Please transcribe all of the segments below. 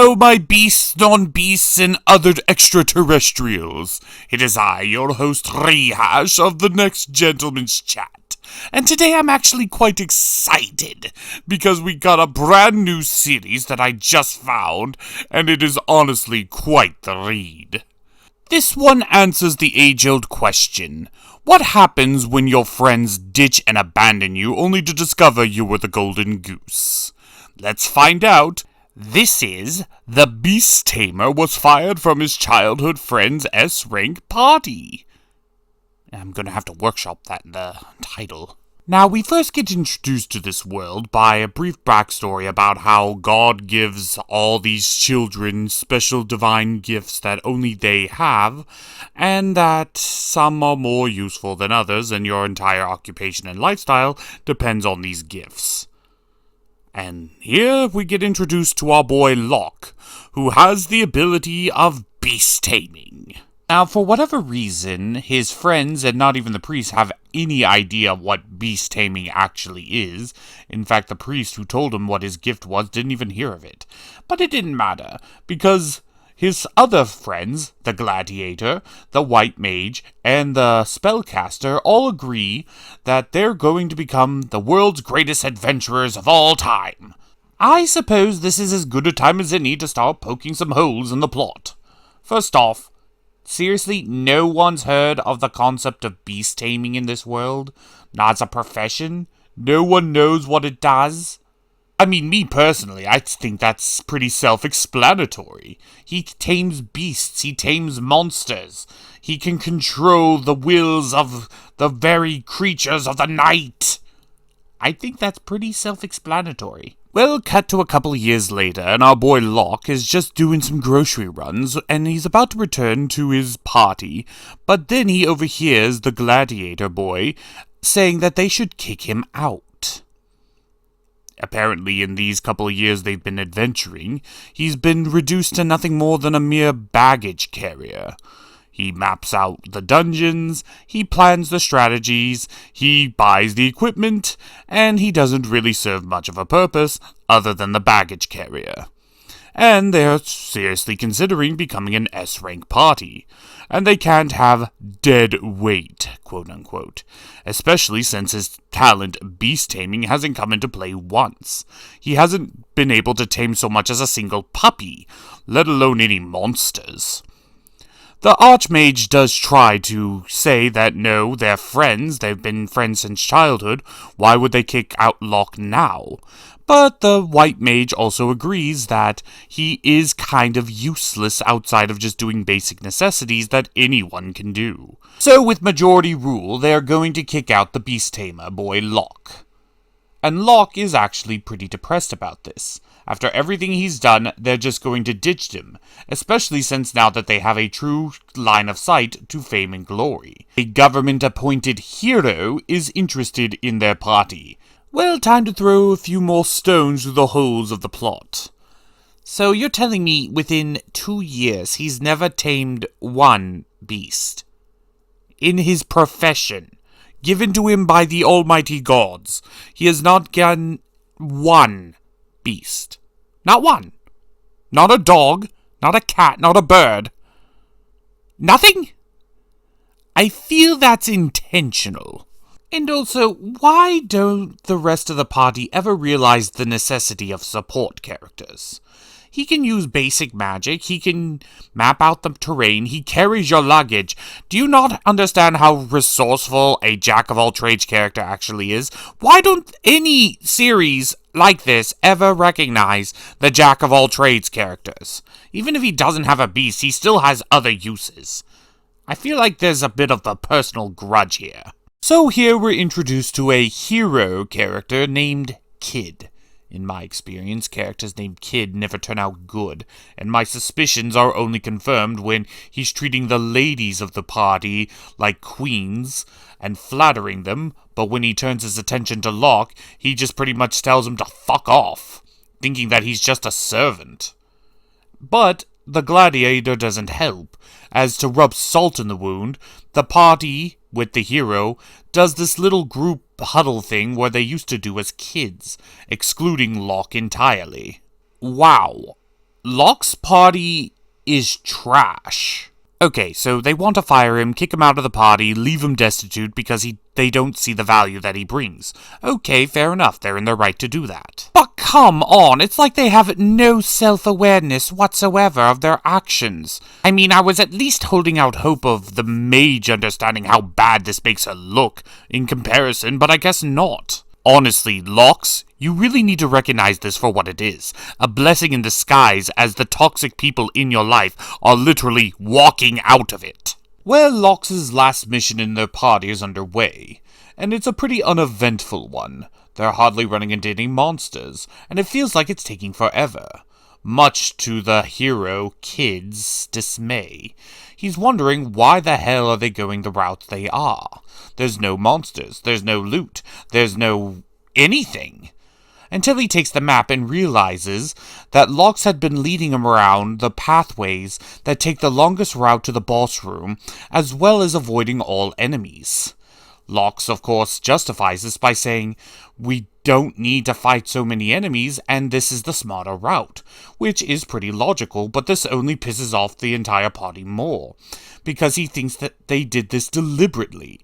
Hello, my beasts, non-beasts, and other extraterrestrials. It is I, your host, Rehash, of the Next Gentleman's Chat. And today I'm actually quite excited, because we got a brand new series that I just found, and it is honestly quite the read. This one answers the age-old question: what happens when your friends ditch and abandon you only to discover you were the golden goose? Let's find out. This is The Beast Tamer Was Fired from His Childhood Friend's S-Rank Party. I'm gonna have to workshop that in the title. Now, we first get introduced to this world by a brief backstory about how God gives all these children special divine gifts that only they have, and that some are more useful than others, and your entire occupation and lifestyle depends on these gifts. And here we get introduced to our boy Locke, who has the ability of beast taming. Now, for whatever reason, his friends and not even the priest have any idea what beast taming actually is. In fact, the priest who told him what his gift was didn't even hear of it. But it didn't matter, because his other friends, the gladiator, the white mage, and the spellcaster all agree that they're going to become the world's greatest adventurers of all time. I suppose this is as good a time as any to start poking some holes in the plot. First off, seriously, no one's heard of the concept of beast taming in this world? Not as a profession? No one knows what it does? I mean, me personally, I think that's pretty self-explanatory. He tames beasts, he tames monsters. He can control the wills of the very creatures of the night. I think that's pretty self-explanatory. Well, cut to a couple of years later, and our boy Locke is just doing some grocery runs, and he's about to return to his party, but then he overhears the gladiator boy saying that they should kick him out. Apparently, in these couple of years they've been adventuring, he's been reduced to nothing more than a mere baggage carrier. He maps out the dungeons, he plans the strategies, he buys the equipment, and he doesn't really serve much of a purpose other than the baggage carrier. And they're seriously considering becoming an S-rank party. And they can't have dead weight, quote-unquote, especially since his talent beast taming hasn't come into play once. He hasn't been able to tame so much as a single puppy, let alone any monsters. The Archmage does try to say that no, they're friends, they've been friends since childhood, why would they kick out Locke now? But the White Mage also agrees that he is kind of useless outside of just doing basic necessities that anyone can do. So with majority rule, they're going to kick out the Beast Tamer boy Locke. And Locke is actually pretty depressed about this. After everything he's done, they're just going to ditch him, especially since now that they have a true line of sight to fame and glory. A government-appointed hero is interested in their party. Well, time to throw a few more stones through the holes of the plot. So you're telling me within 2 years he's never tamed one beast? In his profession, given to him by the almighty gods, he has not gotten one beast. Not one. Not a dog, not a cat, not a bird. Nothing? I feel that's intentional. And also, why don't the rest of the party ever realize the necessity of support characters? He can use basic magic, he can map out the terrain, he carries your luggage. Do you not understand how resourceful a jack-of-all-trades character actually is? Why don't any series like this ever recognize the jack-of-all-trades characters? Even if he doesn't have a beast, he still has other uses. I feel like there's a bit of a personal grudge here. So here we're introduced to a hero character named Kid. In my experience, characters named Kid never turn out good, and my suspicions are only confirmed when he's treating the ladies of the party like queens and flattering them, but when he turns his attention to Locke, he just pretty much tells him to fuck off, thinking that he's just a servant. But the gladiator doesn't help, as to rub salt in the wound, the party, with the hero, does this little group huddle thing where they used to do as kids, excluding Locke entirely. Wow. Locke's party is trash. Okay, so they want to fire him, kick him out of the party, leave him destitute because they don't see the value that he brings. Okay, fair enough, they're in their right to do that. But come on, it's like they have no self-awareness whatsoever of their actions. I mean, I was at least holding out hope of the mage understanding how bad this makes her look in comparison, but I guess not. Honestly, Locks, you really need to recognize this for what it is. A blessing in disguise as the toxic people in your life are literally walking out of it. Well, Locks' last mission in their party is underway, and it's a pretty uneventful one. They're hardly running into any monsters, and it feels like it's taking forever. Much to the hero, Kid's, dismay. He's wondering why the hell are they going the route they are. There's no monsters, there's no loot, there's no anything. Until he takes the map and realizes that Locks had been leading him around the pathways that take the longest route to the boss room, as well as avoiding all enemies. Locks, of course, justifies this by saying, we don't need to fight so many enemies, and this is the smarter route, which is pretty logical, but this only pisses off the entire party more, because he thinks that they did this deliberately.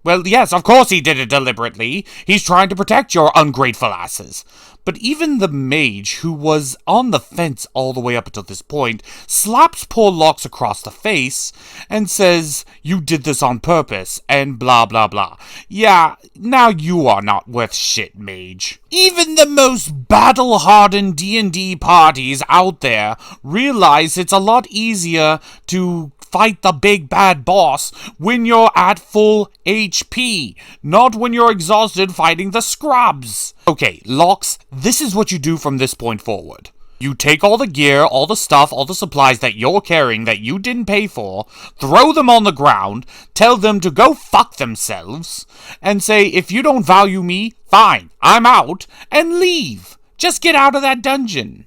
Well, yes, of course he did it deliberately. He's trying to protect your ungrateful asses. But even the mage, who was on the fence all the way up until this point, slaps poor Locks across the face and says, you did this on purpose, and blah blah blah. Yeah, now you are not worth shit, mage. Even the most battle-hardened D&D parties out there realize it's a lot easier to fight the big bad boss when you're at full HP, not when you're exhausted fighting the scrubs. Okay, Locks, this is what you do from this point forward. You take all the gear, all the stuff, all the supplies that you're carrying that you didn't pay for, throw them on the ground, tell them to go fuck themselves, and say, if you don't value me, fine, I'm out, and leave. Just get out of that dungeon.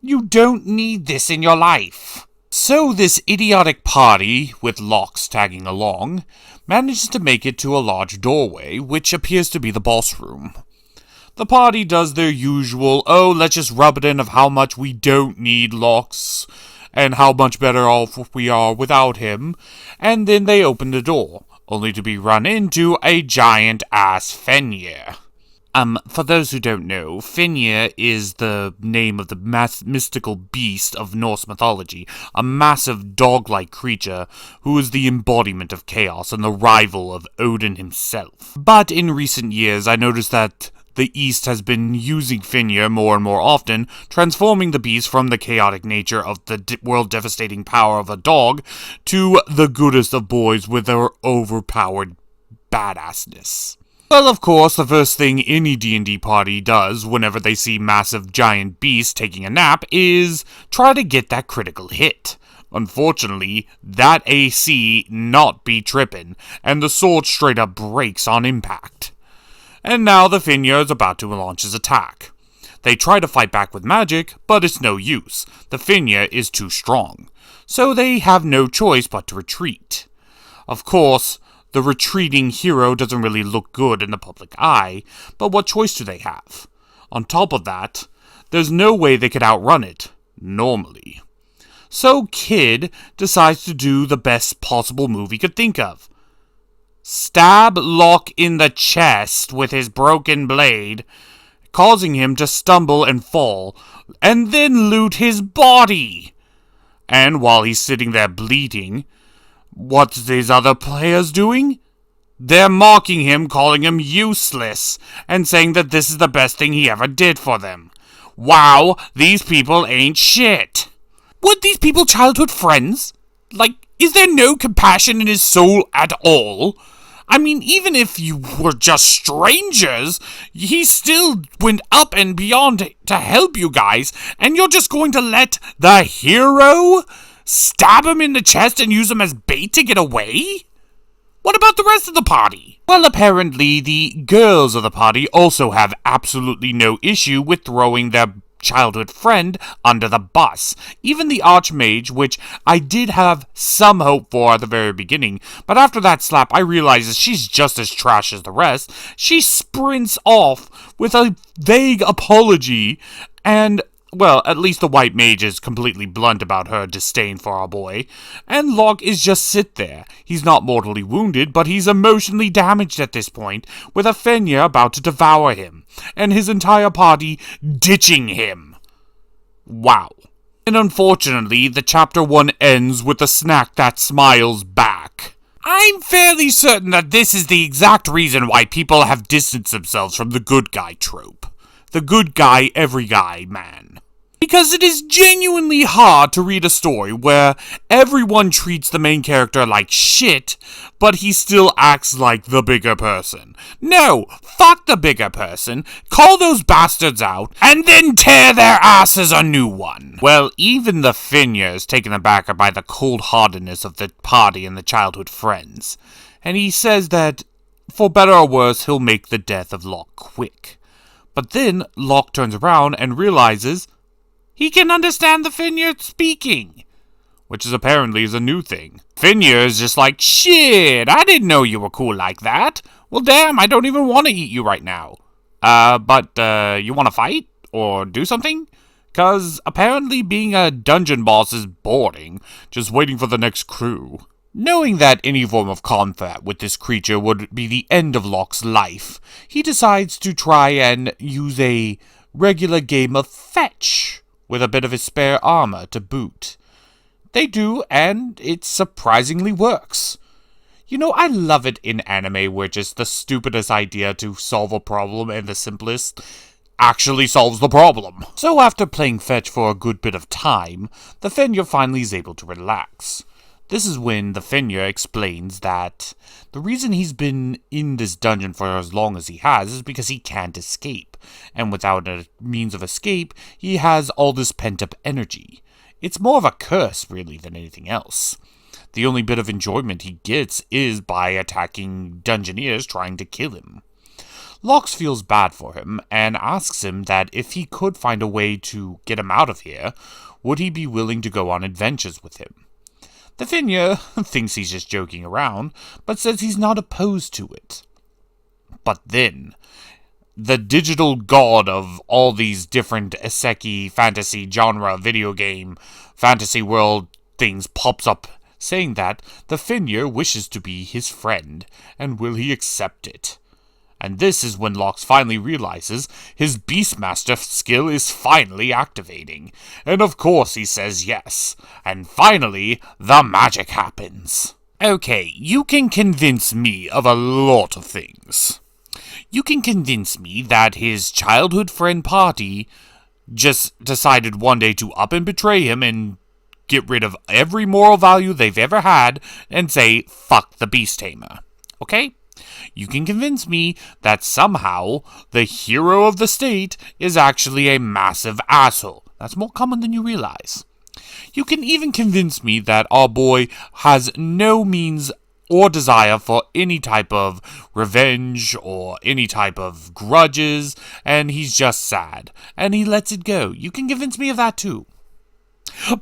You don't need this in your life. So this idiotic party, with Locks tagging along, manages to make it to a large doorway, which appears to be the boss room. The party does their usual, oh, let's just rub it in of how much we don't need Locks, and how much better off we are without him, and then they open the door, only to be run into a giant-ass Fenrir. For those who don't know, Fenrir is the name of the mystical beast of Norse mythology, a massive dog-like creature who is the embodiment of chaos and the rival of Odin himself. But in recent years, I noticed that the East has been using Fenrir more and more often, transforming the beast from the chaotic nature of the world-devastating power of a dog to the goodest of boys with their overpowered badassness. Well, of course, the first thing any D&D party does whenever they see massive giant beasts taking a nap is try to get that critical hit. Unfortunately, that AC not be trippin', and the sword straight up breaks on impact. And now the Fenrir is about to launch his attack. They try to fight back with magic, but it's no use. The Fenrir is too strong. So they have no choice but to retreat. Of course, the retreating hero doesn't really look good in the public eye, but what choice do they have? On top of that, there's no way they could outrun it, normally. So Kid decides to do the best possible move he could think of. Stab Lock in the chest with his broken blade, causing him to stumble and fall, and then loot his body. And while he's sitting there bleeding, what's these other players doing? They're mocking him, calling him useless, and saying that this is the best thing he ever did for them. Wow, these people ain't shit. Weren't these people childhood friends? Like, is there no compassion in his soul at all? I mean, even if you were just strangers, he still went up and beyond to help you guys, and you're just going to let the hero stab him in the chest and use him as bait to get away? What about the rest of the party? Well, apparently the girls of the party also have absolutely no issue with throwing their childhood friend under the bus. Even the Archmage, which I did have some hope for at the very beginning, but after that slap I realized she's just as trash as the rest. She sprints off with a vague apology and Well, at least the white mage is completely blunt about her disdain for our boy, and Locke is just sit there. He's not mortally wounded, but he's emotionally damaged at this point, with Athenia about to devour him, and his entire party ditching him. Wow. And unfortunately, the chapter 1 ends with a snack that smiles back. I'm fairly certain that this is the exact reason why people have distanced themselves from the good guy trope. The good guy, every guy man. Because it is genuinely hard to read a story where everyone treats the main character like shit, but he still acts like the bigger person. No, fuck the bigger person, call those bastards out, and then tear their asses a new one. Well, even the Fenrir is taken aback by the cold-heartedness of the party and the childhood friends, and he says that, for better or worse, he'll make the death of Locke quick. But then Locke turns around and realizes he can understand the Fenrir speaking, which is apparently a new thing. Fenrir is just like, shit, I didn't know you were cool like that. Well, damn, I don't even want to eat you right now. But you want to fight? Or do something? 'Cause apparently being a dungeon boss is boring, just waiting for the next crew. Knowing that any form of combat with this creature would be the end of Locke's life, he decides to try and use a regular game of fetch, with a bit of his spare armor to boot. They do, and it surprisingly works. You know, I love it in anime where just the stupidest idea to solve a problem and the simplest actually solves the problem. So after playing fetch for a good bit of time, the Fenrir finally is able to relax. This is when the Fenrir explains that the reason he's been in this dungeon for as long as he has is because he can't escape, and without a means of escape, he has all this pent-up energy. It's more of a curse, really, than anything else. The only bit of enjoyment he gets is by attacking dungeoneers trying to kill him. Locke feels bad for him, and asks him that if he could find a way to get him out of here, would he be willing to go on adventures with him? The Fenrir thinks he's just joking around, but says he's not opposed to it. But then, the digital god of all these different isekai, fantasy, genre, video game, fantasy world things pops up, saying that the Fenrir wishes to be his friend, and will he accept it? And this is when Locke finally realizes his Beastmaster skill is finally activating. And of course he says yes. And finally, the magic happens. Okay, you can convince me of a lot of things. You can convince me that his childhood friend party just decided one day to up and betray him and get rid of every moral value they've ever had and say, fuck the Beast Tamer. Okay? You can convince me that somehow the hero of the state is actually a massive asshole. That's more common than you realize. You can even convince me that our boy has no means or desire for any type of revenge or any type of grudges, and he's just sad, and he lets it go. You can convince me of that too.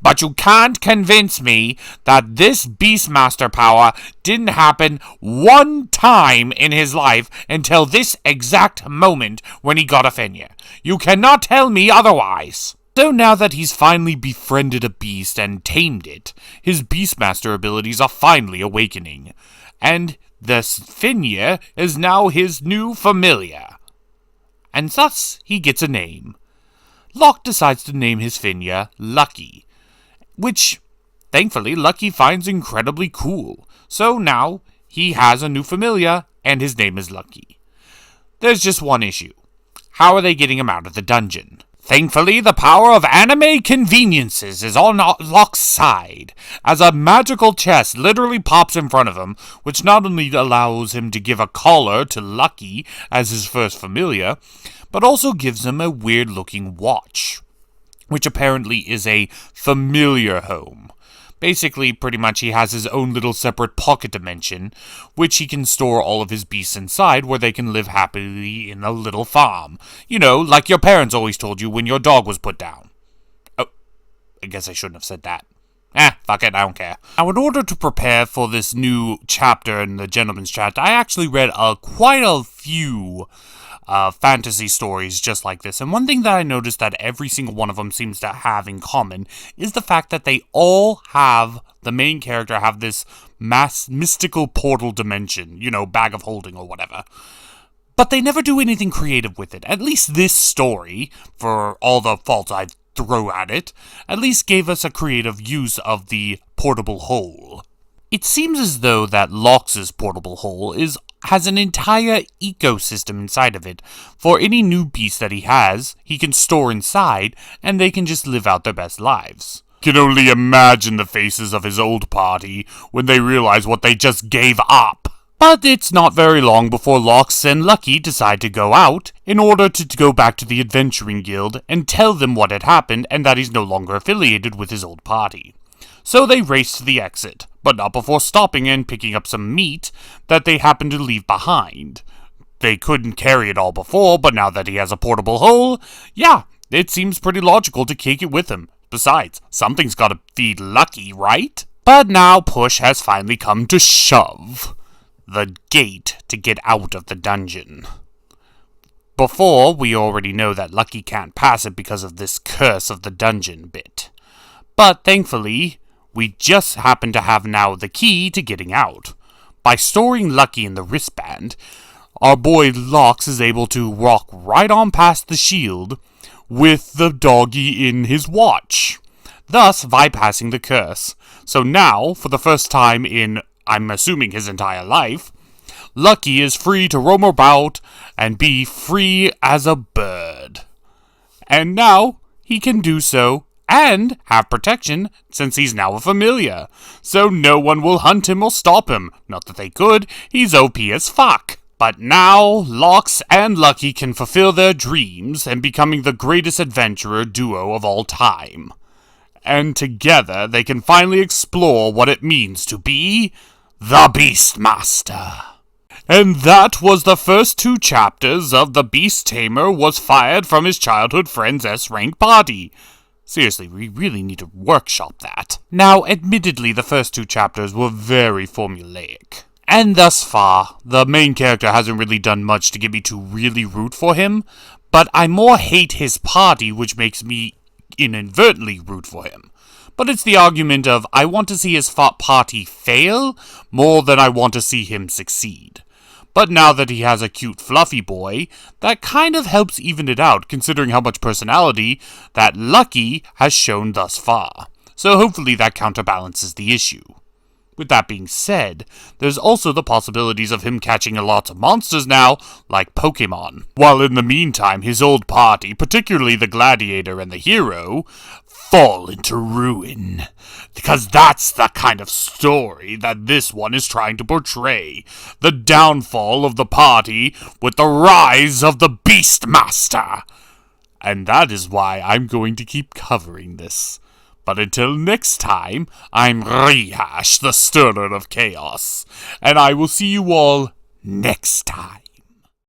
But you can't convince me that this Beastmaster power didn't happen one time in his life until this exact moment when he got a Fenrir. You cannot tell me otherwise. So now that he's finally befriended a beast and tamed it, his Beastmaster abilities are finally awakening. And the Fenrir is now his new familiar. And thus he gets a name. Locke decides to name his Fenrir Lucky, which, thankfully, Lucky finds incredibly cool. So now he has a new familiar, and his name is Lucky. There's just one issue. How are they getting him out of the dungeon? Thankfully, the power of anime conveniences is on Locke's side, as a magical chest literally pops in front of him, which not only allows him to give a collar to Lucky as his first familiar, but also gives him a weird-looking watch, which apparently is a familiar home. Basically, pretty much he has his own little separate pocket dimension, which he can store all of his beasts inside, where they can live happily in a little farm. You know, like your parents always told you when your dog was put down. Oh, I guess I shouldn't have said that. Fuck it, I don't care. Now, in order to prepare for this new chapter in the Gentleman's Chat, I actually read quite a few fantasy stories just like this. And one thing that I noticed that every single one of them seems to have in common is the fact that they all have the main character have this mystical portal dimension, bag of holding or whatever. But they never do anything creative with it. At least this story, for all the faults I throw at it, at least gave us a creative use of the portable hole. It seems as though that Lox's portable hole has an entire ecosystem inside of it. For any new piece that he has, he can store inside, and they can just live out their best lives. Can only imagine the faces of his old party when they realize what they just gave up. But it's not very long before Lox and Lucky decide to go out in order to go back to the Adventuring Guild and tell them what had happened and that he's no longer affiliated with his old party. So they race to the exit, but not before stopping and picking up some meat that they happen to leave behind. They couldn't carry it all before, but now that he has a portable hole, yeah, it seems pretty logical to take it with him. Besides, something's gotta feed Lucky, right? But now push has finally come to shove. The gate to get out of the dungeon. Before, we already know that Lucky can't pass it because of this curse of the dungeon bit. But thankfully, we just happen to have now the key to getting out. By storing Lucky in the wristband, our boy Lox is able to walk right on past the shield with the doggy in his watch, thus bypassing the curse. So now, for the first time in, I'm assuming, his entire life, Lucky is free to roam about and be free as a bird. And now, he can do so and have protection since he's now a familiar. So no one will hunt him or stop him. Not that they could, he's OP as fuck. But now, Lox and Lucky can fulfill their dreams and becoming the greatest adventurer duo of all time. And together, they can finally explore what it means to be the Beastmaster. And that was the first 2 chapters of The Beast Tamer Was Fired from His Childhood Friend's S-Rank Party. Seriously, we really need to workshop that. Now, admittedly, the first 2 chapters were very formulaic. And thus far, the main character hasn't really done much to get me to really root for him, but I more hate his party, which makes me inadvertently root for him. But it's the argument of I want to see his party fail more than I want to see him succeed. But now that he has a cute fluffy boy, that kind of helps even it out, considering how much personality that Lucky has shown thus far. So hopefully that counterbalances the issue. With that being said, there's also the possibilities of him catching a lot of monsters now, like Pokemon. While in the meantime, his old party, particularly the gladiator and the hero, fall into ruin. Because that's the kind of story that this one is trying to portray. The downfall of the party with the rise of the Beastmaster. And that is why I'm going to keep covering this. But until next time, I'm Rehash, the Stirrer of Chaos, and I will see you all next time.